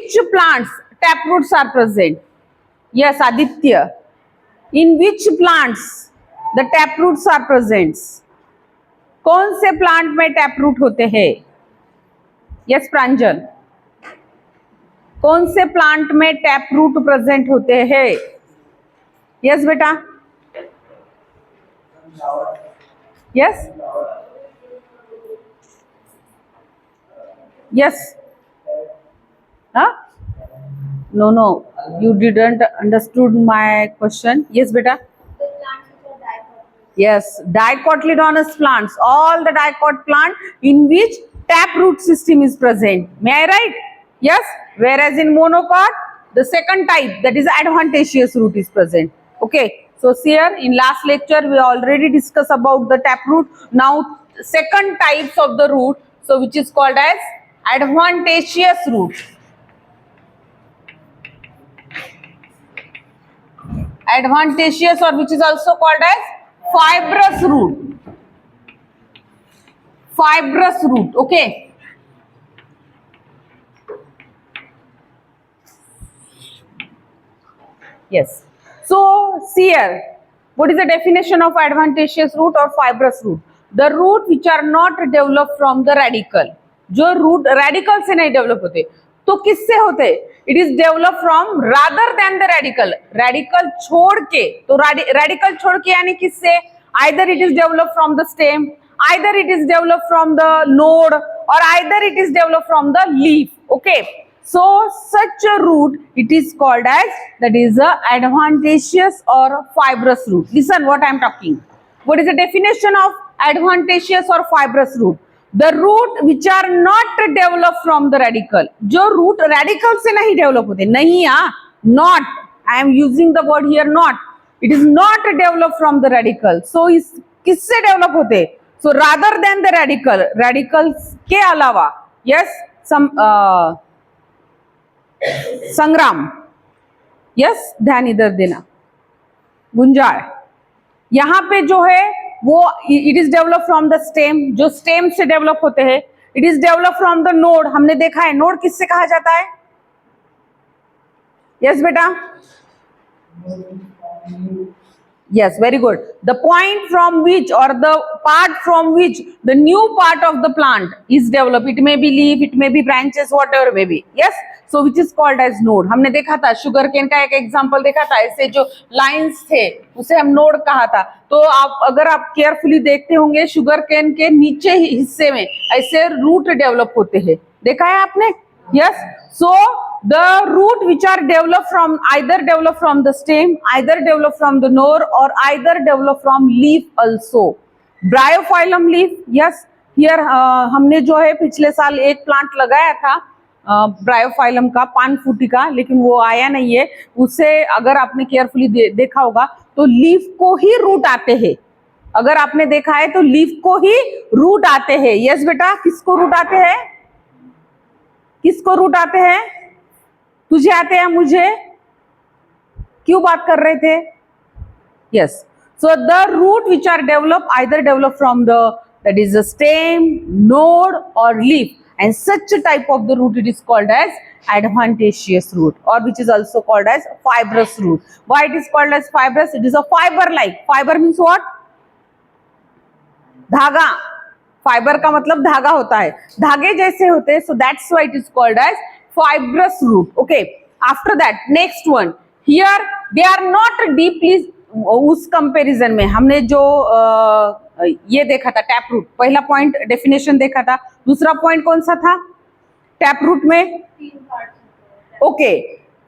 which plants taproots are present? Yes, Aditya. In which plants the taproots are present? कौन से plant में taproot होते हैं? Yes प्रांजल, कौन से प्लांट में टैपरूट प्रेजेंट होते हैं? यस बेटा, yes yes, no no, you didn't understood my question. Yes beta. Yes, dicotyledonous plants, all the dicot plant in which taproot system is present. May I write? Yes. Whereas in monocot, the second type, that is adventitious root, is present. Okay. So here in last lecture we already discussed about the taproot. Now second types of the root, so which is called as adventitious root. Adventitious, or which is also called as fibrous root. Fibrous root. Okay. Yes. So see here, what is the definition of adventitious root or fibrous root? The root which are not developed from the radical. जो root radical से नहीं develop होते, तो किससे होते? It is developed from rather than the radical. Radical छोड़ के, तो radical छोड़ के यानी किससे? Either it is developed from the stem, either it is developed from the node, or either it is developed from the leaf. Okay. So such a root, it is called as, that is a adventitious or fibrous root. Listen what I am talking. What is the definition of adventitious or fibrous root? The root which are not developed from the radical. जो root radical से नहीं develop होते, नहीं हाँ, not. I am using the word here not. It is not developed from the radical. So इस किससे develop होते? So rather than the radical, radicals के अलावा, yes, some संग्राम, यस, ध्यान इधर देना, गुंजाळ, यहाँ पे जो है वो it is develop from the stem, जो स्टेम से डेवलप होते हैं. It is develop from the node. हमने देखा है नोड किससे कहा जाता है? यस बेटा, yes, very good. The point from which, or the part from which the new part of the plant is developed. It may be leaf, it may be branches, whatever may be. Yes. So which is called as node. हमने देखा था sugar cane का एक example देखा था, ऐसे जो lines थे उसे हम नोड कहा था. तो आप अगर आप केयरफुली देखते होंगे शुगर केन के नीचे हिस्से में ऐसे रूट डेवलप होते हैं, देखा है आपने? Yes. So the root which are developed from, either developed from the stem, either developed from the node, or either developed from leaf also. Bryophyllum leaf. Yes. Here हमने जो है पिछले साल एक प्लांट लगाया था ब्रायोफाइलम का, पान फूटी का, लेकिन वो आया नहीं है. उसे अगर आपने केयरफुली देखा होगा तो लीफ को ही रूट आते हैं. अगर आपने देखा है तो लीफ को ही रूट आते हैं. यस बेटा, किसको रूट आते हैं? किसको रूट आते हैं? तुझे आते हैं, मुझे? क्यों बात कर रहे थे? Yes. So the root which are develop, either develop from the, that is the stem, node और leaf, and such a type of the root it is called as adventitious root, or which is also called as fibrous root. Why it is called as fibrous? It is a fiber like. Fiber means what? धागा. Fibre का मतलब धागा होता है, धागे जैसे होते हैं. So that's why it is called as fibrous root. Okay. After that, next one. Here they are not deeply, उस कंपैरिजन में हमने जो ये देखा था टैप रूट, पहला पॉइंट डेफिनेशन देखा था. दूसरा पॉइंट कौन सा था टैप रूट में? Okay.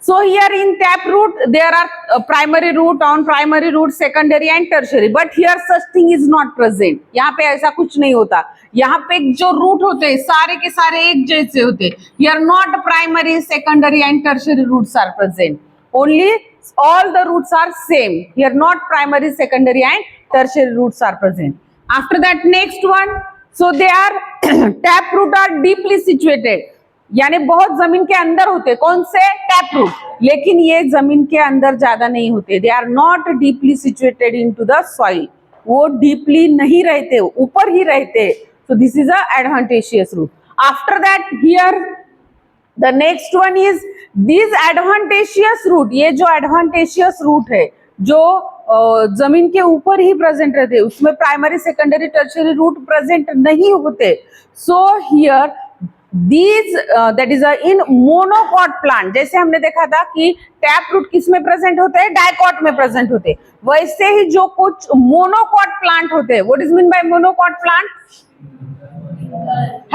So here in tap root there are primary root, on primary root, secondary and tertiary, but here such thing is not present. यहाँ पे ऐसा कुछ नहीं होता. यहाँ पे जो रूट होते हैं सारे के सारे एक जैसे होते हैं. Here not primary, secondary and tertiary roots are present. Only all the roots are same. Here not primary, secondary and tertiary roots are present. After that, next one. So they are tap root are deeply situated. यानी बहुत जमीन के अंदर होते. कौन से? Tap root. लेकिन ये जमीन के अंदर ज्यादा नहीं होते. They are not deeply situated into the soil. वो deeply नहीं रहते, ऊपर ही रहते. So this is a adventitious root. After that, here the next one is this adventitious root, ये जो एडवांटेशियस रूट है जो जमीन के ऊपर ही प्रेजेंट रहते हैं, उसमें primary secondary tertiary root present नहीं होते. So here these that is in monocot plant, जैसे हमने देखा था कि टैप रूट किस में प्रेजेंट होते हैं, डाइकॉट में प्रेजेंट होते हैं, वैसे ही जो कुछ मोनोकॉट प्लांट होते हैं. What is mean by monocot plant?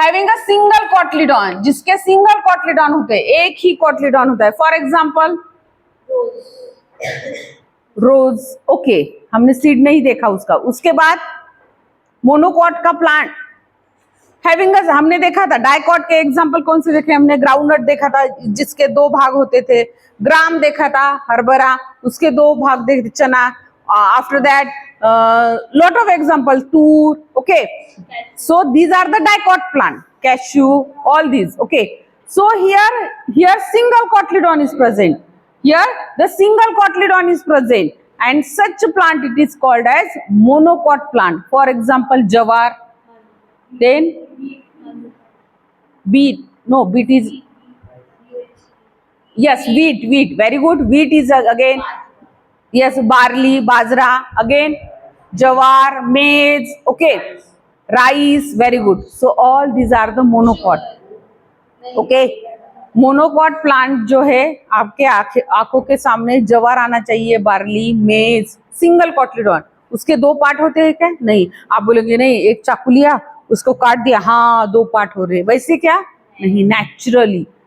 Having a single cotyledon, जिसके सिंगल कॉटलीडॉन होते हैं, एक ही कॉटलीडॉन होता है. For example rose. ओके, हमने सीड नहीं देखा उसका. उसके बाद मोनोकॉट का प्लांट हैविंग अ, हमने देखा था डाइकॉट के एग्जांपल कौन से देखे हमने? ग्राउंडनट देखा था जिसके दो भाग होते थे, ग्राम देखा था हरभरा, उसके दो भाग देखे, चना. After that lot of example, tur. Okay, so these are the dicot plant, cashew, all these. Okay, so here single cotyledon is present, here the single cotyledon is present, and such plant it is called as monocot plant. For example, jawar, then beet. No, beet is, yes, wheat, very good. Wheat is again, yes, barley, bajra, again jawar, maize, okay, rice, very good. So all these are the monocot. Okay, monocot plant जो है आपके आंखों के सामने जवार आना चाहिए, barley, मेज, सिंगल कॉटलीडॉन. उसके दो पार्ट होते हैं क्या? नहीं. आप बोलेंगे नहीं, एक चाकू लिया उसको काट दिया, हाँ दो पार्ट हो रहे, वैसे क्या? नहीं.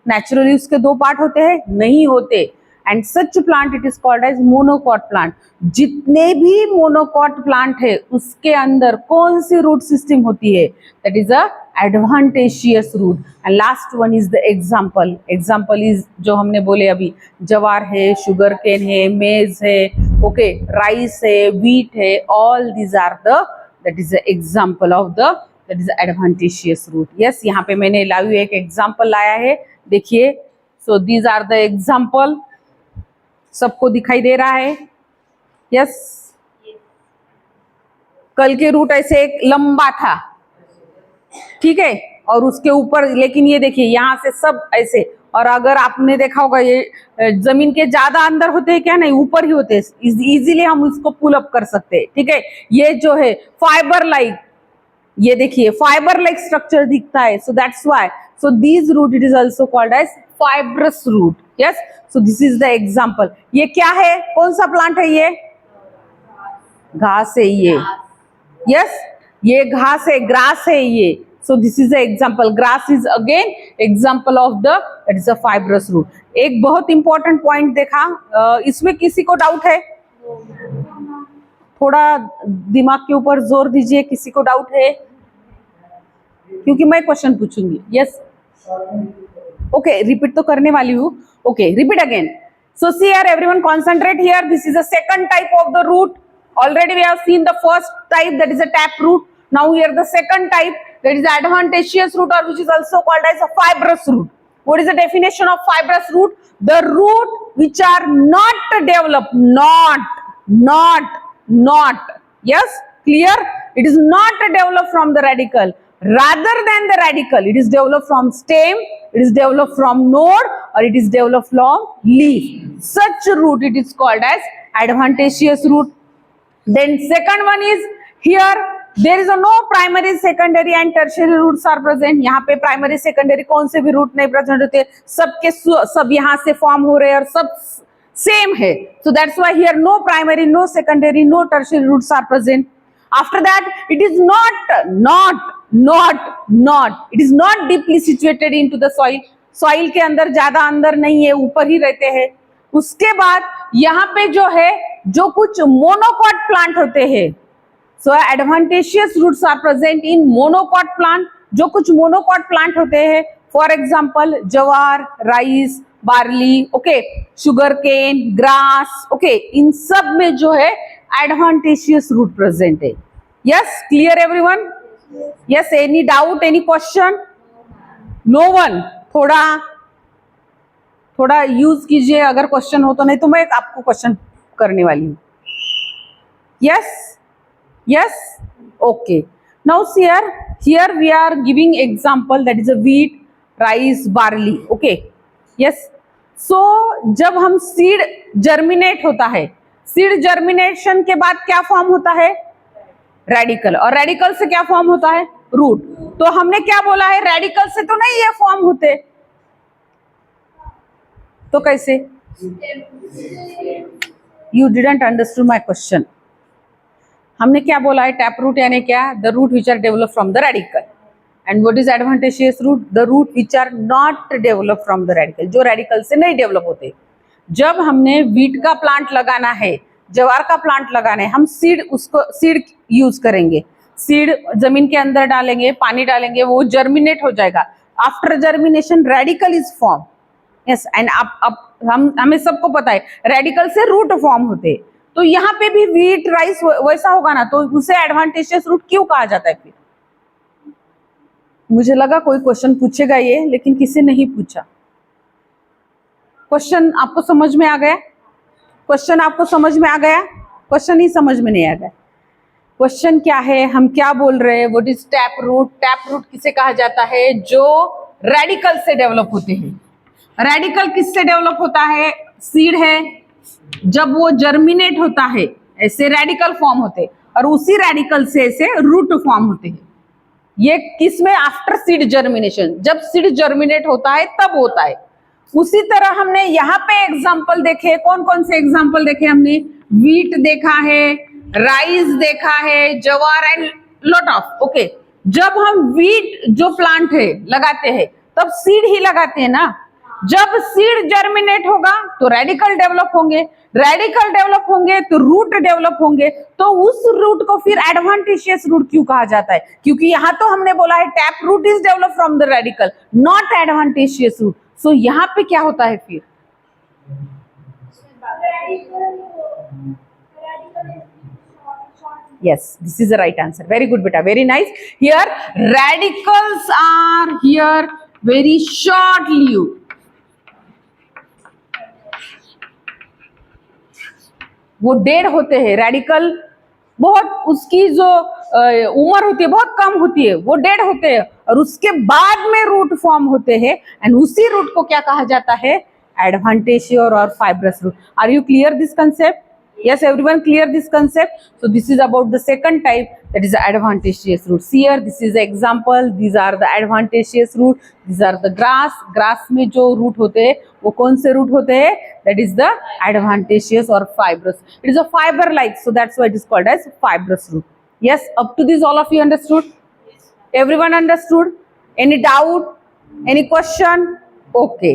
नेचुरली उसके दो पार्ट होते हैं? नहीं होते. And such plant it is called as monocot plant. जितने भी मोनोकॉट प्लांट है उसके अंदर कौन सी रूट सिस्टम होती है? That is a adventitious root. And last one is the example. Example is जो हमने बोले अभी, जवार है, शुगर केन है, मेज है, ओके, राइस है, व्हीट है, all these are the, that is the example of the, that is adventitious root. Yes, यहाँ पे मैंने लाइव एक एग्जाम्पल लाया है, देखिए. So these are the example. सबको दिखाई दे रहा है? यस. कल के रूट ऐसे एक लंबा था, ठीक है, और उसके ऊपर, लेकिन ये देखिए यहाँ से सब ऐसे, और अगर आपने देखा होगा ये जमीन के ज्यादा अंदर होते हैं क्या? नहीं, ऊपर ही होते हैं. इजीली हम इसको पुल अप कर सकते हैं, ठीक है. ये जो है फाइबर लाइक, ये देखिए फाइबर लाइक स्ट्रक्चर दिखता है. So that's why, so this root it is also called as fibrous root. Yes, so this is the example. ये क्या है? कौन सा प्लांट है? ये घास है. ये यस, ये घास है, ग्रास है ये. So this is the example. Grass is again example of the, it is a fibrous root. एक बहुत इंपॉर्टेंट पॉइंट देखा, इसमें किसी को डाउट है? थोड़ा दिमाग के ऊपर जोर दीजिए, किसी को डाउट है? क्योंकि मैं क्वेश्चन पूछूंगी. यस, ओके, रिपीट तो करने वाली हूँ. Okay, repeat again. So see here, everyone concentrate here. This is the second type of the root. Already we have seen the first type, that is a tap root. Now here the second type, that is the adventitious root, or which is also called as a fibrous root. What is the definition of fibrous root? The root which are not developed, not. Yes, clear? It is not developed from the radical. Rather than the radical, it is developed from stem, it is developed from node, or it is developed from leaf. Such root it is called as adventitious root. Then second one is, here there is a no primary, secondary and tertiary roots are present. यहाँ पे primary, secondary कौन से भी root नहीं present होते, सबके सब यहाँ से form हो रहे हैं और सब same है. So that's why here no primary, no secondary, no tertiary roots are present. After that, it is not, it is not deeply situated into the soil. Soil के अंदर ज्यादा अंदर नहीं है, ऊपर ही रहते हैं. उसके बाद यहाँ पे जो है, जो कुछ मोनोकॉट प्लांट होते हैं, so adventitious roots are present in monocot plant. जो कुछ मोनोकॉट प्लांट होते हैं, for example jowar, rice, barley, okay, sugar cane, grass, okay, इन सब में जो है एडवांटेशियस रूट प्रेजेंट है. Yes, clear everyone? Yes, any doubt, any question? No one. थोड़ा यूज कीजिए अगर क्वेश्चन हो तो, नहीं तो मैं आपको क्वेश्चन करने वाली हूँ. yes, okay. Now here we are giving example, that is a wheat, rice, barley. Okay, yes. सो जब हम सीड जर्मिनेट होता है, सीड जर्मिनेशन के बाद क्या फॉर्म होता है? रेडिकल, और रेडिकल से क्या फॉर्म होता है? रूट। तो हमने क्या बोला है, रेडिकल से तो नहीं ये फॉर्म होते, तो कैसे? You didn't understood my question. हमने क्या बोला है? टैप रूट यानी क्या? The root which are develop from the radical. And what is adventitious root? The root which are not develop from the radical, जो रेडिकल से नहीं डेवलप होते। जब हमने वीट का प्लांट लगाना है, ज्वार का प्लांट लगाना है, हम सीड, उसको सीड यूज करेंगे। सीड जमीन के अंदर डालेंगे, पानी डालेंगे, वो जर्मिनेट हो जाएगा। After germination radical is form. Yes, and अब हमें सबको पता है रेडिकल से रूट फॉर्म होते हैं। तो यहाँ पे भी वीट राइस वैसा होगा ना, तो उसे एडवांटेजियस रूट क्यों कहा जाता है? फिर मुझे लगा कोई क्वेश्चन पूछेगा ये, लेकिन किसी ने नहीं पूछा। क्वेश्चन आपको समझ में आ गया? क्वेश्चन आपको समझ में आ गया? क्वेश्चन ही समझ में नहीं आ गया। क्वेश्चन क्या है, हम क्या बोल रहे हैं? What is tap root? Tap root किसे कहा जाता है? जो रेडिकल से डेवलप होते हैं। रेडिकल किससे डेवलप होता है? सीड है, जब वो जर्मिनेट होता है ऐसे रेडिकल फॉर्म होते हैं, और उसी रेडिकल से ऐसे रूट फॉर्म होते हैं। ये किसमें? आफ्टर सीड जर्मिनेशन, जब सीड जर्मिनेट होता है तब होता है। उसी तरह हमने यहाँ पे एग्जाम्पल देखे, कौन कौन से एग्जाम्पल देखे हमने? वीट देखा है, राइस देखा है, जवार एंड लॉट ऑफ। ओके, जब हम वीट जो प्लांट है लगाते हैं तब सीड ही लगाते हैं ना। जब सीड जर्मिनेट होगा तो रेडिकल डेवलप होंगे, रेडिकल डेवलप होंगे तो रूट डेवलप होंगे। तो उस रूट को फिर एडवांटेजियस रूट क्यों कहा जाता है? क्योंकि यहाँ तो हमने बोला है tap root is develop from the radicle, not adventitious root. So यहाँ पे क्या होता है फिर? Yes, this is the right answer. Very good, beta. Very nice. Here, radicals are here very short-lived. वो डेड होते हैं। रेडिकल बहुत, उसकी जो उम्र होती है बहुत कम होती है, वो डेड होते हैं, और उसके बाद में रूट फॉर्म होते हैं। एंड उसी रूट को क्या कहा जाता है? एडवांटेजियस और fibrous root. Are you clear this concept? Yes, everyone clear this concept? So this is about the second type, that is the advantageous root. See here, this is the example. These are the advantageous root. These are the grass. Grass में जो root होते हैं वो कौन से root होते हैं? That is the advantageous or fibrous. It is a fiber like, so that's why it is called as fibrous root. Yes, up to this all of you understood? Everyone understood? Any doubt? Any question? Okay.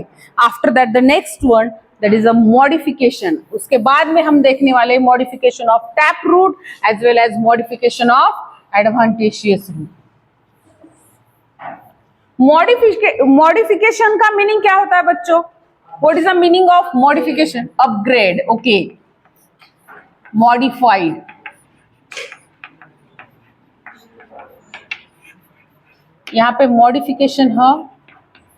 After that, the next one, that is a modification. उसके बाद में हम देखने वाले modification of tap root as well as modification of advantageous root. Modification का meaning क्या होता है बच्चों? What is the meaning of modification? Upgrade. Okay. Modified. यहाँ पे modification है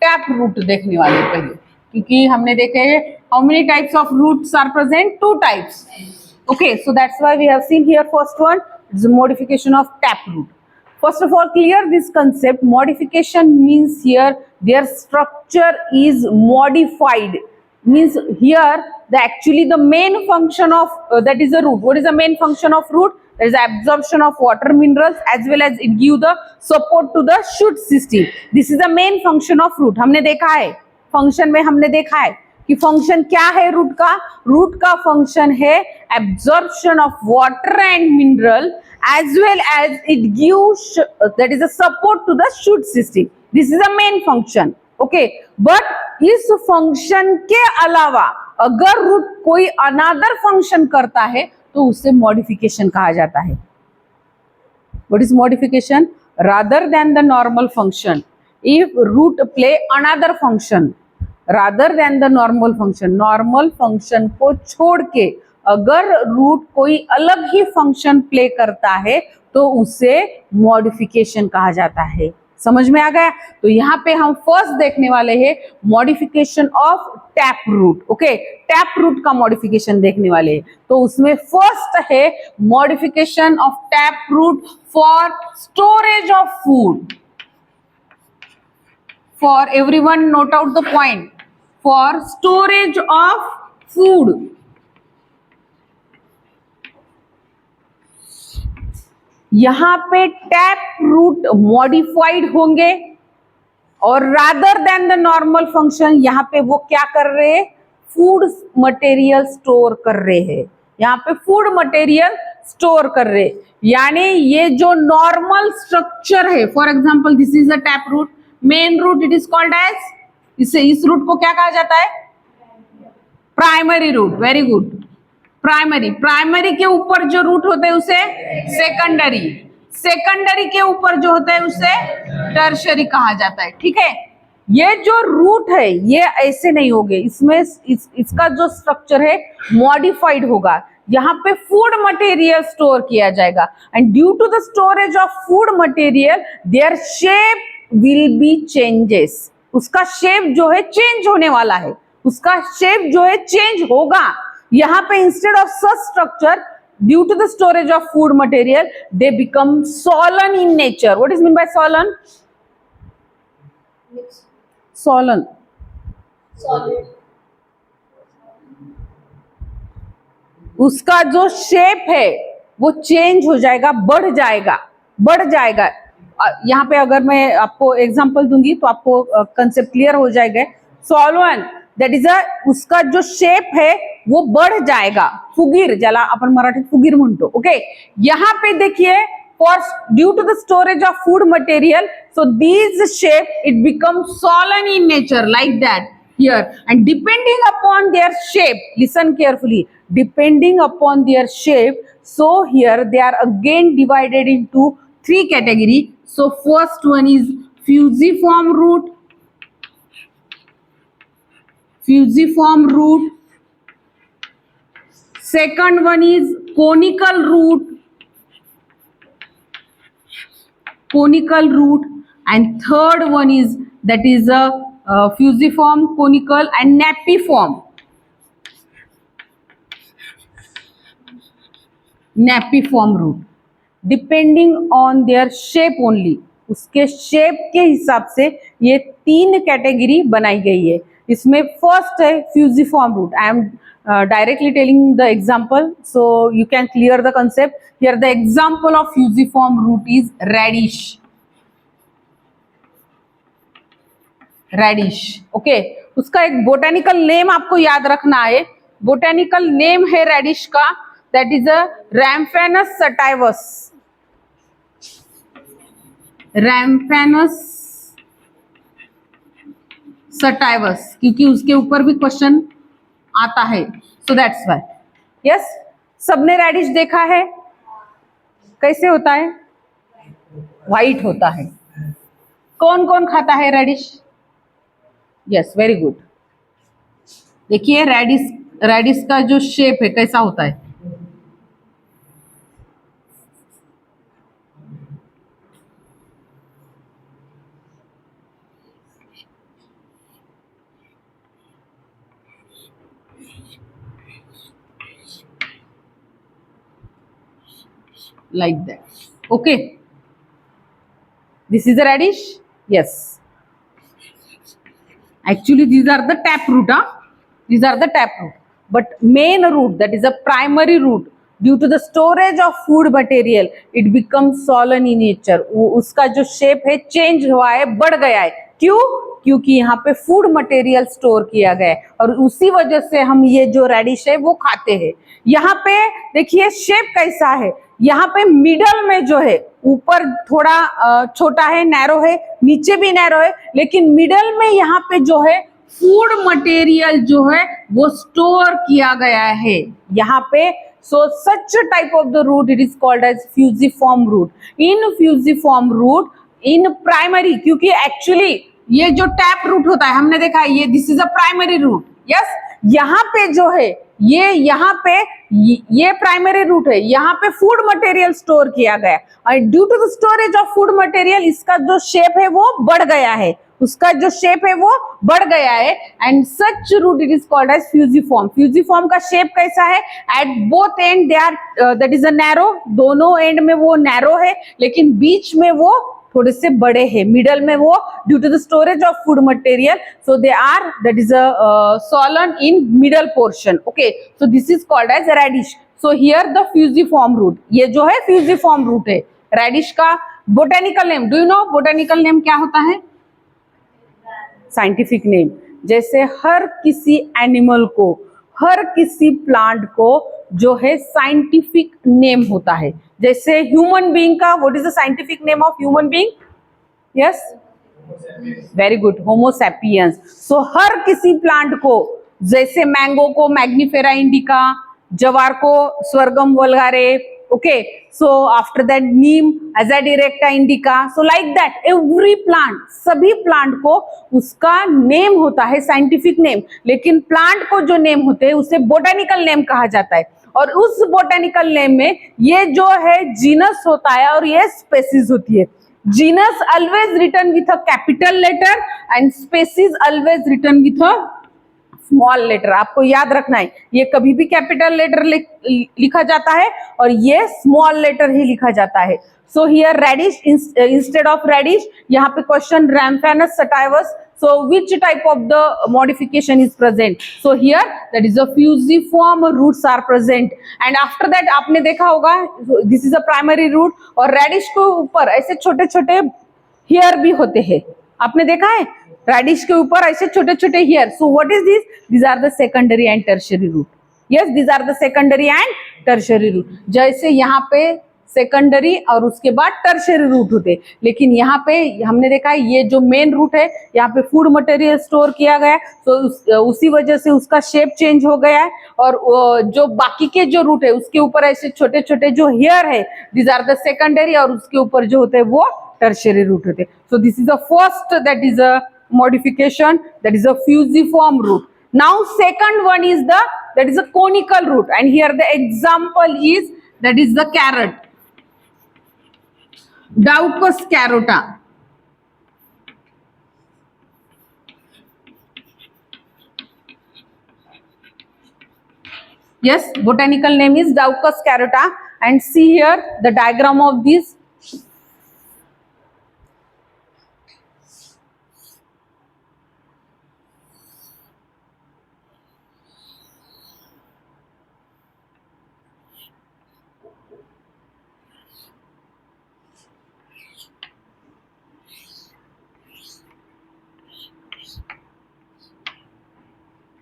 tap root देखने वाले पहले, क्योंकि हमने देखे how many types of roots are present? 2 types. Okay, so that's why we have seen here first one, it's a modification of tap root. First of all, clear this concept. Modification means here their structure is modified. Means here actually the main function of that is a root. What is the main function of root? There is absorption of water minerals as well as it give the support to the shoot system. This is the main function of root. हमने देखा है function में, हमने देखा है कि function क्या है रूट का? रूट का फंक्शन है absorption of water and mineral as well as it gives that is a support to the shoot system. This is a main function. Okay, but इस फंक्शन के अलावा अगर रूट कोई अनदर फंक्शन करता है तो उसे मॉडिफिकेशन कहा जाता है. What is modification? Rather than the normal function, if root play another function rather than the normal function, normal function को छोड़ के अगर रूट कोई अलग ही फंक्शन प्ले करता है तो उसे मॉडिफिकेशन कहा जाता है. समझ में आ गया? तो यहाँ पे हम फर्स्ट देखने वाले हैं modification of tap root. Okay, tap root का मॉडिफिकेशन देखने वाले हैं. तो उसमें फर्स्ट है modification of tap root for storage of food. For everyone, note out the point. for storage of food. यहां पे टैप रूट मॉडिफाइड होंगे और rather than the normal function यहां पे वो क्या कर रहे हैं, फूड मटेरियल स्टोर कर रहे हैं, यहाँ पे फूड मटेरियल स्टोर कर रहे, यानी ये जो नॉर्मल स्ट्रक्चर है, for example this is a tap root, main root it is called as, इस रूट को क्या कहा जाता है, primary root, very good, primary के ऊपर जो रूट होते हैं उसे सेकेंडरी के ऊपर जो होता है उसे टर्शरी कहा जाता है, ठीक है। ये जो रूट है ये ऐसे नहीं होंगे, इसमें इसका जो स्ट्रक्चर है मॉडिफाइड होगा, यहाँ पे फूड मटेरियल स्टोर किया जाएगा and due to the storage of food material their shape will be changes, उसका शेप जो है चेंज होने वाला है, उसका शेप जो है चेंज होगा। यहाँ पे instead of such structure due to the storage of food material they become swollen in nature. What is mean by swollen? Swollen उसका जो शेप है वो चेंज हो जाएगा, बढ़ जाएगा। यहाँ पे अगर मैं आपको एग्जांपल दूंगी तो आपको कंसेप्ट क्लियर हो जाएगा। सॉलन दैट इज उसका जो शेप है वो बढ़ जाएगा, फुगीर, ज्याला आपण मराठीत फुगीर म्हणतो, ओके। यहाँ पे देखिए for due to the storage of food material, so these shape it becomes solid in nature like that here, and depending upon their shape, listen carefully, depending upon their shape, so here they are again divided into three category. So first one is fusiform root, second one is conical root, and third one is that is a fusiform, conical and napiform root, depending on their shape only, उसके shape के हिसाब से ये तीन category बनाई गई है। इसमें फर्स्ट है fusiform root, I am directly telling the example so you can clear the concept. Here the example of fusiform root is radish, okay। उसका एक बोटेनिकल नेम आपको याद रखना है, बोटेनिकल नेम है रेडिश का, that is a Ramphanus sativus, क्योंकि उसके ऊपर भी क्वेश्चन आता है, सो दैट्स वाई। यस, सबने रेडिश देखा है, कैसे होता है, व्हाइट होता है। कौन कौन खाता है रेडिश? Yes, very good. देखिए रेडिश का जो शेप है कैसा होता है, like that, okay। This is a radish, yes, actually these are the tap root, these are the tap root, but main root, that is a primary root, due to the storage of food material it becomes solid in nature, उसका जो shape है change हुआ है, बढ़ गया है। क्यों? क्योंकि यहाँ पे फूड मटेरियल स्टोर किया गया है और उसी वजह से हम ये जो रेडिश है वो खाते हैं। यहाँ पे देखिए शेप कैसा है, यहाँ पे मिडल में जो है ऊपर थोड़ा छोटा है, नैरो है, नीचे भी नैरो है, लेकिन मिडल में यहाँ पे जो है फूड मटेरियल जो है वो स्टोर किया गया है यहाँ पे। So such a type of the root it is called as fusiform root. In fusiform root, in primary, क्योंकि actually ये जो टैप रूट होता है हमने देखा है, ये this is a primary root, yes. यहाँ पे जो है ये यहाँ पे ये प्राइमरी रूट है, यहाँ पे फूड मटेरियल स्टोर किया गया और due to the storage of food material इसका जो शेप है वो बढ़ गया है, उसका जो शेप है वो बढ़ गया है, and such root it is called as fusiform. Fusiform का शेप कैसा है, at both end they are that is a narrow, दोनों एंड में वो नैरो है लेकिन बीच में वो थोड़े से बड़े हैं, मिडल में वो due to the storage of food material, so they are that is a swollen in middle portion. Okay, so this is called as radish. So here the fusiform root, ये जो है फ्यूजिफॉर्म रूट है radish का. Botanical name, do you know botanical name क्या होता है? Scientific name. जैसे हर किसी एनिमल को, हर किसी प्लांट को जो है साइंटिफिक नेम होता है. जैसे ह्यूमन बीइंग का what is the scientific name of human being? Yes, very good, homo sapiens. So हर किसी प्लांट को, जैसे मैंगो को मैग्निफेरा इंडिका, जवार को sorghum vulgare. Okay, so after that neem Azadirachta directa indica. So like that every plant, सभी plant को उसका name होता है, साइंटिफिक नेम. लेकिन प्लांट को जो नेम होते हैं उसे बोटेनिकल नेम कहा जाता है. और उस बोटेनिकल नेम में ये जो है जीनस होता है और ये स्पेसीज होती है. Genus always written with a capital letter and species always written with a small letter. आपको याद रखना है, ये कभी भी कैपिटल लेटर लिखा जाता है और ये स्मॉल लेटर ही लिखा जाता है. So here radish instead of radish, यहाँ पे question Raphanus sativus. So which type of the modification is present? So here that is a fusiform roots are present. And after that आपने देखा होगा this is a primary root और reddish के ऊपर ऐसे छोटे छोटे हेयर भी होते हैं. आपने देखा है रेडिश के ऊपर ऐसे छोटे छोटे hair. So what is this? These are the secondary and tertiary root. Yes, these are the secondary and tertiary root. जैसे यहाँ पे सेकेंडरी और उसके बाद टर्शियरी रूट होते, लेकिन यहाँ पे हमने देखा है ये जो मेन रूट है यहाँ पे फूड मटेरियल स्टोर किया गया है, तो उसी वजह से उसका शेप चेंज हो गया है. और जो बाकी के जो रूट है उसके ऊपर ऐसे छोटे छोटे जो हेयर है, दीज आर द सेकेंडरी, और उसके ऊपर जो होते हैं वो टर्शियरी रूट होते. सो this is the first that is a modification, that is a fusiform root. Now second one is the that is a conical root, and here the example is that is the carrot, Daucus carota. Yes, botanical name is Daucus carota. And see here the diagram of this.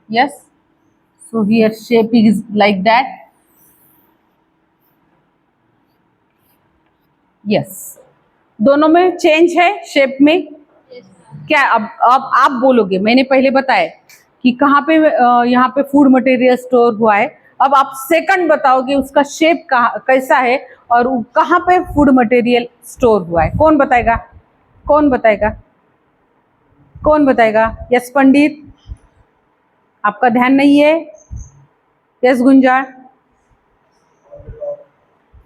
Yes, so here shape is like that. Yes, दोनों में change है shape में. क्या अब आप बोलोगे, मैंने पहले बताया कि कहाँ पे यहाँ पे फूड मटेरियल स्टोर हुआ है. अब आप सेकंड बताओगे उसका शेप कैसा है और कहाँ पे फूड मटेरियल स्टोर हुआ है. कौन बताएगा? कौन बताएगा? कौन बताएगा? यस पंडित, आपका ध्यान नहीं है? Yes Gunja?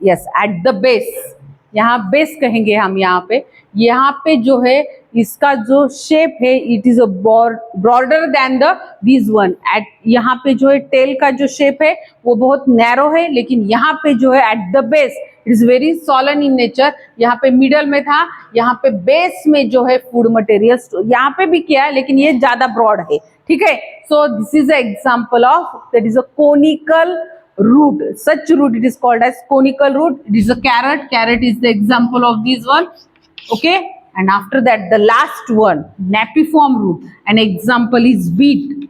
Yes, eight the base. यहाँ बेस कहेंगे हम. यहाँ पे जो है इसका जो शेप है it is a broader than the this one. At यहाँ पे जो है टेल का जो शेप है वो बहुत नैरो है, लेकिन यहाँ पे जो है at the base it is very swollen in nature. यहाँ पे मिडल में था, यहाँ पे बेस में जो है फूड मटेरियल यहाँ पे भी किया है, लेकिन ये ज्यादा ब्रॉड है. ठीक है, सो this is a example of that is a conical root. Such root it is called as conical root. It is a carrot. Carrot is the example of this one. Okay, and after that the last one, napiform root. An example is beet.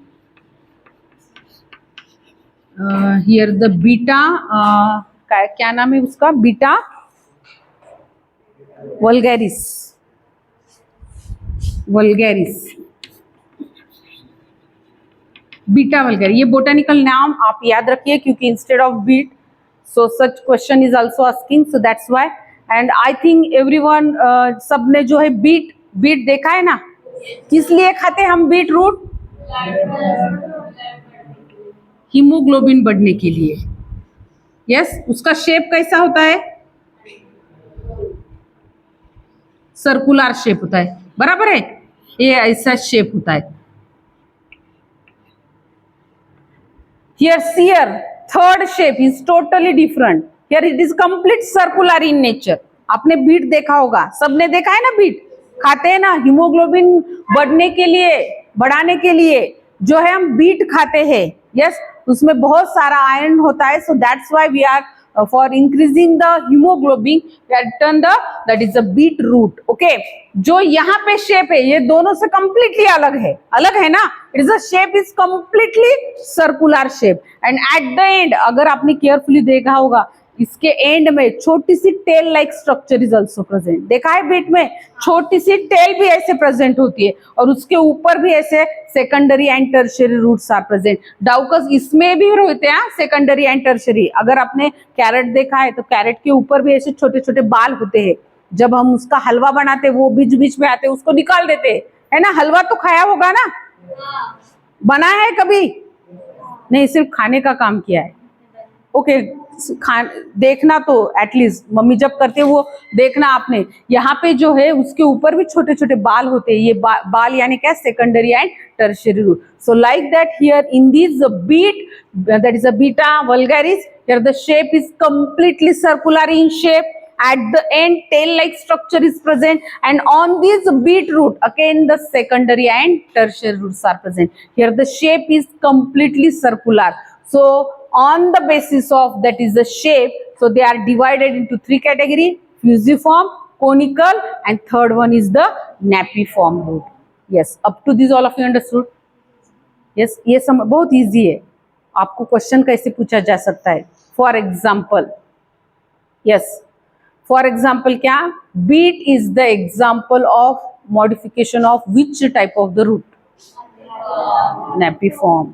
Here the beta, क्या नाम है उसका? Beta vulgaris. Beta vulgaris, ये botanical नाम आप याद रखिए, क्योंकि instead of beet so such question is also asking, so that's why. And I think everyone सबने जो है बीट देखा है ना. किस लिए खाते हैं हम बीट रूट? हीमोग्लोबिन बढ़ने के लिए. यस, उसका शेप कैसा होता है? सर्कुलर शेप होता है, बराबर है. ये ऐसा शेप होता है. Here third shape is totally different. Here it is complete circular in nature. आपने बीट देखा होगा, सबने देखा है ना, बीट खाते हैं ना हीमोग्लोबिन बढ़ने के लिए, बढ़ाने के लिए जो है हम बीट खाते हैं। यस, उसमें बहुत सारा आयरन होता है, so that's why we are for increasing the haemoglobin we are turn the that is the beet root. Okay, जो यहाँ पे शेप है ये दोनों से कंप्लीटली अलग है ना, it is a shape is completely circular shape and at the end अगर आपने केयरफुली देखा होगा इसके एंड में छोटी सी tail like structure is also present. देखा है बीट में छोटी सी टेल भी ऐसे प्रेजेंट होती है और उसके ऊपर भी ऐसे secondary and tertiary roots are present. Daucus इसमें भी होते हैं सेकेंडरी एंड टर्शियरी। अगर आपने कैरेट देखा है तो कैरेट के ऊपर भी ऐसे छोटे छोटे बाल होते हैं, जब हम उसका हलवा बनाते वो बीच बीच में आते उसको निकाल देते है ना। हलवा तो खाया होगा ना, बना है कभी नहीं, सिर्फ खाने का काम किया है। ओके, देखना तो एटलीस्ट मम्मी जब करते वो देखना आपने, यहाँ पे जो है उसके ऊपर भी छोटे छोटे बाल होते हैं, ये बाल यानी क्या, secondary and tertiary root. So like that here in this beet that is a Beta vulgaris, here the shape is completely circular in shape. At the end, tail-like structure is present, and on this beet root, again the secondary and tertiary roots are present. Here the shape is completely circular. So on the basis of that is the shape, so they are divided into three categories: fusiform, conical, and third one is the napiform root. Yes, up to this all of you understood? Yes, ये बहुत easy है. आपको question कैसे पूछा जा सकता है? For example, yes. For example, क्या? Beet is the example of modification of which type of the root? Napiform.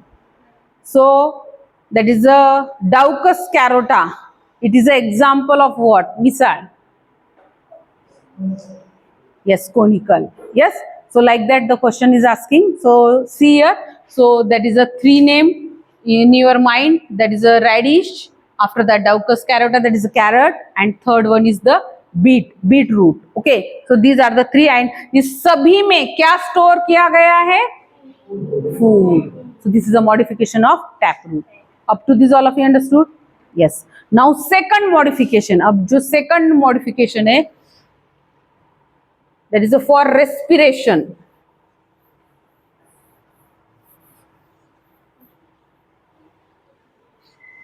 So that is a Daucus carota. It is an example of what? Misal. Yes, conical. Yes. So like that the question is asking. So see here. So that is a three name in your mind. That is a radish. After that, Daucus carota, that is a carrot, and third one is the beetroot. Okay, so these are the three, and इस सभी में क्या store किया गया है? Food. So this is a modification of taproot. Up to this, all of you understood? Yes. Now second modification. अब जो second modification है, that is a for respiration.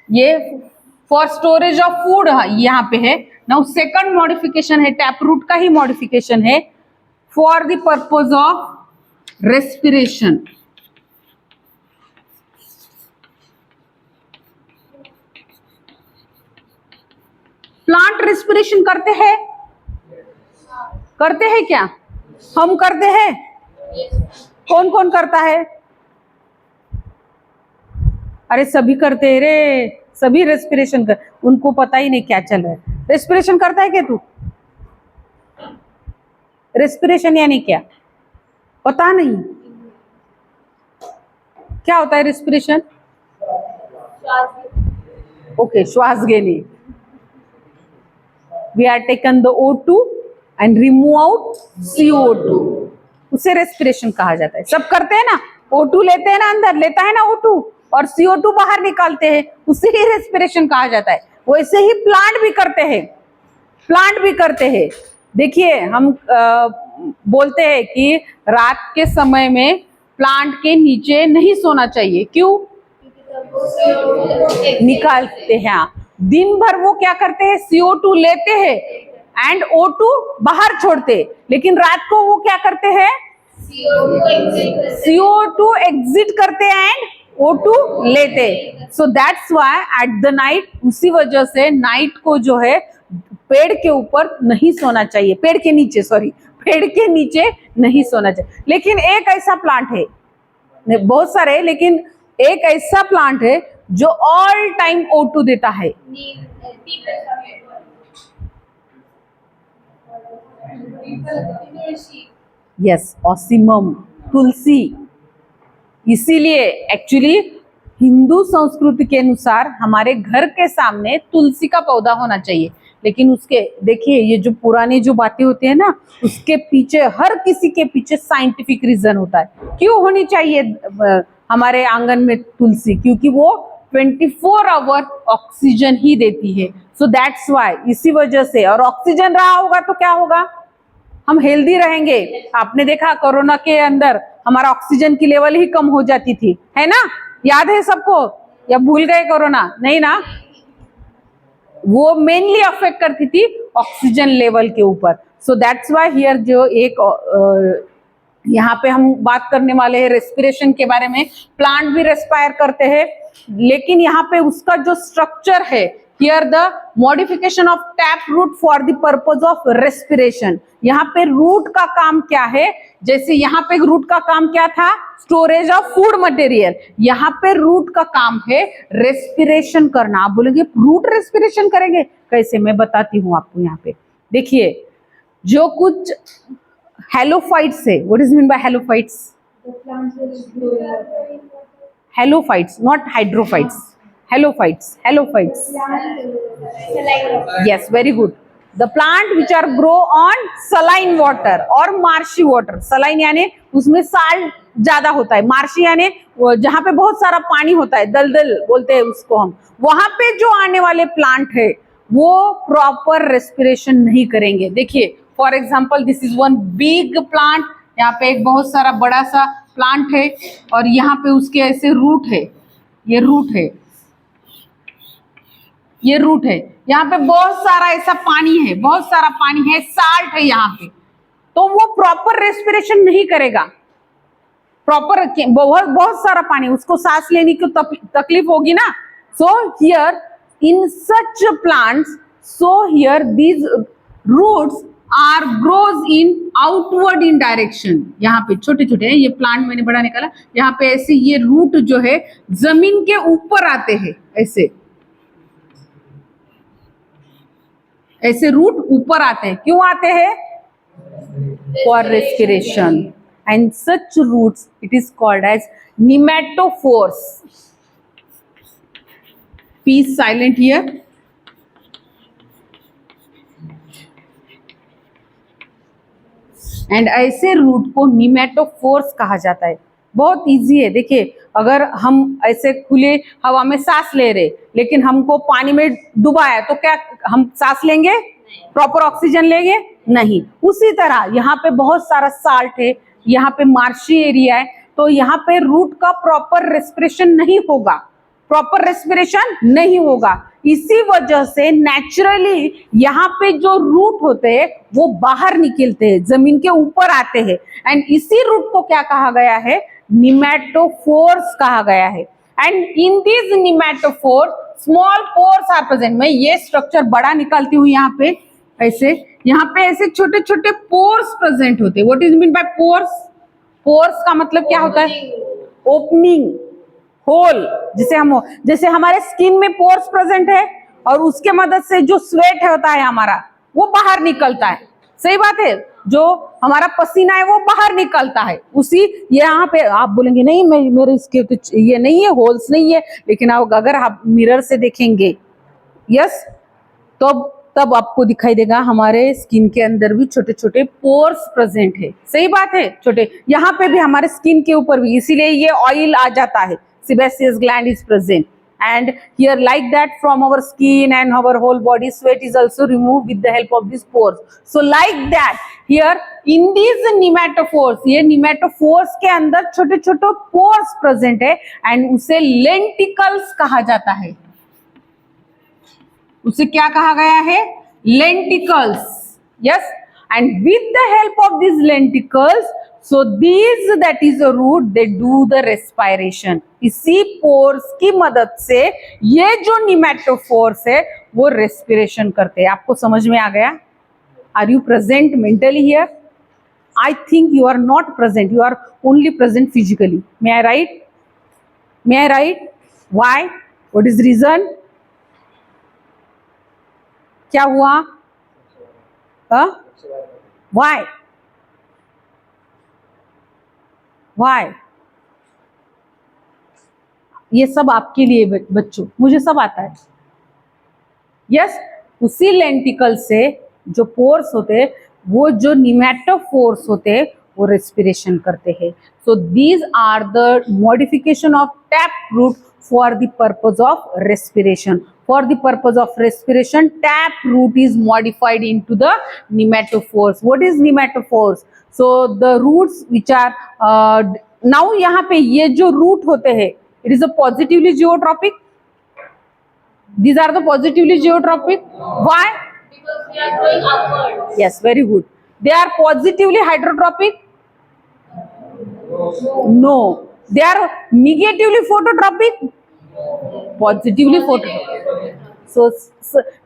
ये फॉर स्टोरेज ऑफ फूड यहाँ पे है। नाउ सेकंड मॉडिफिकेशन है, tap root का ही modification है, for the purpose of respiration. Plant respiration करते हैं क्या? हम करते हैं। कौन कौन करता है? अरे सभी करते हैं रे, सभी रेस्पिरेशन कर, उनको पता ही नहीं क्या चल रहा है। रेस्पिरेशन करता है क्या तू? रेस्पिरेशन यानी क्या पता नहीं? क्या होता है रेस्पिरेशन? ओके, श्वास घेने। We are taken the O2 and remove out CO2, उसे रेस्पिरेशन कहा जाता है। सब करते हैं ना, O2 लेते हैं ना, अंदर लेता है ना O2 और CO2 बाहर निकालते हैं, उसे ही रेस्पिरेशन कहा जाता है। वैसे ही प्लांट भी करते हैं। देखिए हम बोलते हैं कि रात के समय में प्लांट के नीचे नहीं सोना चाहिए। क्यों? निकालते हैं। दिन भर वो क्या करते हैं? CO2 लेते हैं एंड O2 बाहर छोड़ते, लेकिन रात को वो क्या करते हैं? CO2 एग्जिट करते एंड O2 लेते। सो that's why at the night, उसी वजह से नाइट को जो है पेड़ के ऊपर नहीं सोना चाहिए, पेड़ के नीचे नहीं सोना चाहिए। लेकिन एक ऐसा प्लांट है, बहुत सारे, लेकिन एक ऐसा प्लांट है जो ऑल टाइम O2 देता है। यस, ऑसिमम, तुलसी। इसीलिए एक्चुअली हिंदू संस्कृति के अनुसार हमारे घर के सामने तुलसी का पौधा होना चाहिए। लेकिन उसके देखिए ये जो पुरानी जो बातें होती है ना, उसके पीछे, हर किसी के पीछे साइंटिफिक रीजन होता है। क्यों होनी चाहिए हमारे आंगन में तुलसी? क्योंकि वो 24 आवर ऑक्सीजन ही देती है। सो दैट्स वाई, इसी वजह से, और ऑक्सीजन रहा होगा तो क्या होगा, हम हेल्दी रहेंगे। आपने देखा कोरोना के अंदर हमारा ऑक्सीजन की लेवल ही कम हो जाती थी, है ना, याद है सबको, या भूल गए कोरोना, नहीं ना, वो मेनली अफेक्ट करती थी ऑक्सीजन लेवल के ऊपर। सो दैट्स वाई हियर जो एक यहाँ पे हम बात करने वाले हैं रेस्पिरेशन के बारे में। प्लांट भी रेस्पायर करते हैं, लेकिन यहाँ पे उसका जो स्ट्रक्चर है, here the modification of tap root for the purpose of respiration. यहाँ पे रूट का काम क्या है, जैसे यहाँ पे रूट का काम क्या था, स्टोरेज ऑफ फूड मटेरियल, यहाँ पे रूट का काम है रेस्पिरेशन करना। आप बोलेंगे रूट रेस्पिरेशन करेंगे कैसे, मैं बताती हूँ आपको। यहाँ पे देखिए, जो कुछ हेलोफाइट्स है, what is mean bye halophytes, halophytes, not hydrophytes, halophytes, halophytes, yes, very good. The plant which are grow on saline water और marshy water. saline यानी उसमें साल्ट ज्यादा होता है, मार्शी यानी जहाँ पे बहुत सारा पानी होता है, दलदल बोलते हैं उसको हम, वहां पे जो आने वाले प्लांट है वो प्रॉपर रेस्पिरेशन नहीं करेंगे। देखिए for example, this is one big plant, यहाँ पे एक बहुत सारा बड़ा सा प्लांट है, और यहाँ पे उसके ऐसे रूट है, ये रूट है, ये रूट है, यहाँ पे बहुत सारा ऐसा पानी है, बहुत सारा पानी है, साल्ट है यहाँ पे, तो वो प्रॉपर रेस्पिरेशन नहीं करेगा। प्रॉपर बहुत सारा पानी, उसको सांस लेने की तकलीफ होगी ना। So here in such plants, so here these roots are grows in outward in direction. यहाँ पे छोटे छोटे हैं, ये प्लांट मैंने बड़ा निकाला, यहाँ पे ऐसे ये रूट जो है जमीन के ऊपर आते हैं, ऐसे ऐसे रूट ऊपर आते हैं, क्यों आते हैं, for respiration, and such roots it is called as pneumatophores. Please silent here. And ऐसे रूट को निमेटोफोर्स कहा जाता है। बहुत इजी है, देखिए अगर हम ऐसे खुले हवा में सांस ले रहे, लेकिन हमको पानी में डुबाया, तो क्या हम सांस लेंगे, प्रॉपर ऑक्सीजन लेंगे, नहीं। उसी तरह यहाँ पे बहुत सारा साल्ट है, यहाँ पे मार्शी एरिया है, तो यहाँ पे रूट का प्रॉपर रेस्पिरेशन नहीं होगा, प्रॉपर रेस्पिरेशन नहीं होगा। इसी वजह से नेचुरली यहाँ पे जो रूट होते हैं वो बाहर निकलते हैं, जमीन के ऊपर आते हैं, एंड इसी रूट को क्या कहा गया है, निमेटोफोर्स कहा गया है। And in this pneumatophores small pores are present. मैं ये स्ट्रक्चर बड़ा निकालती हूँ, यहाँ पे ऐसे, यहाँ पे ऐसे छोटे छोटे पोर्स प्रेजेंट होते हैं। What is mean bye pores, pores का मतलब क्या होता है, ओपनिंग, होल, जैसे हमारे स्किन में पोर्स प्रेजेंट है, और उसके मदद से जो स्वेट होता है हमारा वो बाहर निकलता है, सही बात है, जो हमारा पसीना है वो बाहर निकलता है। उसी यहाँ पे आप बोलेंगे नहीं मेरे इसके तो ये नहीं है, होल्स नहीं है, लेकिन अगर आप मिरर से देखेंगे, यस, तो तब आपको दिखाई देगा हमारे स्किन के अंदर भी छोटे छोटे पोर्स प्रेजेंट है, सही बात है, छोटे, यहाँ पे भी हमारे स्किन के ऊपर भी, इसीलिए ये ऑयल आ जाता है, sebaceous gland is present, and here like that from our skin and our whole body sweat is also removed with the help of these pores. So like that here in these nematophores, ये nematophores के अंदर छोटे छोटे pores present है, and उसे lenticles कहा जाता है। उसे क्या कहा गया है, lenticles, yes, and with the help of these lenticles, so these that is a root, they do the respiration. इसी पोर्स की मदद से ये जो निमेटोफोर्स है वो रेस्पिरेशन करते हैं। आपको समझ में आ गया? Are you present mentally here? I think you are not present, you are only present physically. May I write? May I write? Why? What is reason? क्या हुआ? व्हाई? व्हाई? ये सब आपके लिए बच्चों, मुझे सब आता है। यस, उसी लेंटिकल से जो पोर्स होते हैं, वो जो निमेटोफोर्स होते हैं, वो रेस्पिरेशन करते हैं। So these are the modification of tap root for the purpose of respiration. For the purpose of respiration, tap root is modified into the nematophores. What is nematophores? So the roots which are now यहाँ पे ये जो root होते हैं, it is a positively geotropic. These are the positively geotropic. Why? Because we are going upward. Yes, very good. They are positively hydrotropic. No. They are negatively phototropic. Positively phototropic. So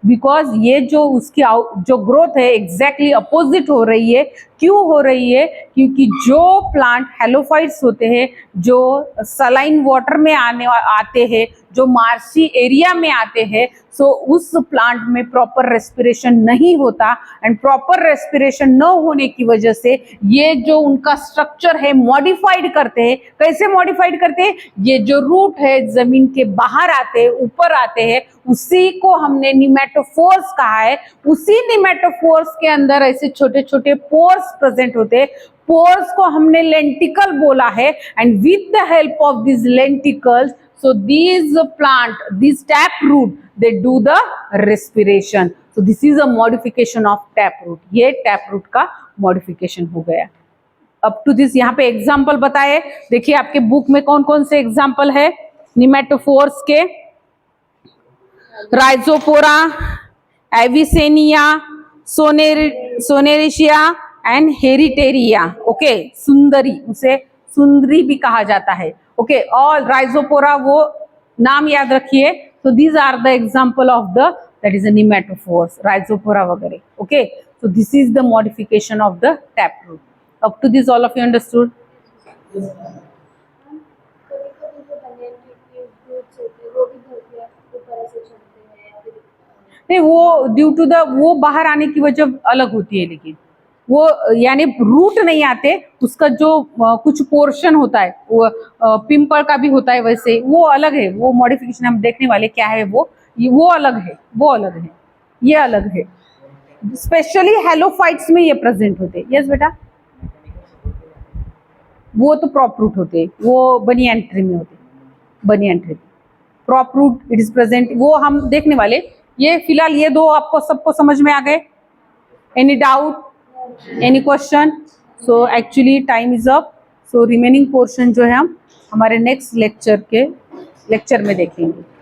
because ये जो उसकी जो growth है exactly opposite हो रही है. क्यों हो रही है? क्योंकि जो प्लांट हेलोफाइट्स होते हैं, जो सलाइन वाटर में आते हैं, जो मार्शी एरिया में आते हैं, सो उस प्लांट में प्रॉपर रेस्पिरेशन नहीं होता. एंड प्रॉपर रेस्पिरेशन न होने की वजह से ये जो उनका स्ट्रक्चर है मॉडिफाइड करते हैं. कैसे मॉडिफाइड करते हैं? ये जो रूट है जमीन के बाहर आते हैं, ऊपर आते हैं, उसी को हमने निमेटोफोर्स कहा है. उसी निमेटोफोर्स के अंदर ऐसे छोटे छोटे पोर्स प्रेजेंट होते हैं. पोर्स को हमने लेंटिकल बोला है. And with the help of this lenticels, so these plant, these tap root, they do the respiration. So this is a modification of tap root. ये tap root का modification हो गया. up to this यहाँ पे example बताए. देखिए आपके book में कौन कौन से एग्जाम्पल है निमेटोफोर्स के. राइजोपोरा, एविसेनिया, सोनेरिशिया एंड हेरिटेरिया. ओके, सुंदरी, उसे सुंदरी भी कहा जाता है. ओके, ऑल राइजोपोरा वो नाम याद रखिए. तो these are the example of the that is a pneumatophores, Rhizophora वगैरह. Okay, so this is the modification of the taproot. Up to this all of you understood? कभी-कभी जो बनियान के roots होते हैं वो भी धरती के ऊपर ऐसे चलते हैं या फिर नहीं, वो ड्यू टू द वो बाहर आने की वजह अलग होती है. लेकिन वो यानी रूट नहीं आते, उसका जो कुछ पोर्शन होता है वो पिंपल का भी होता है, वैसे वो अलग है. वो मॉडिफिकेशन हम देखने वाले क्या है वो अलग है. वो अलग है, ये अलग है. स्पेशली हेलोफाइट्स में ये प्रेजेंट होते हैं. यस बेटा, वो तो प्रॉप रूट होते हैं, वो बनियान ट्री में होते हैं. Banyan tree prop root it is present, वो हम देखने वाले. ये फिलहाल ये दो आपको सबको समझ में आ गए. Any doubt, any question? So actually time is up. So remaining portion जो है हम हमारे नेक्स्ट लेक्चर में देखेंगे.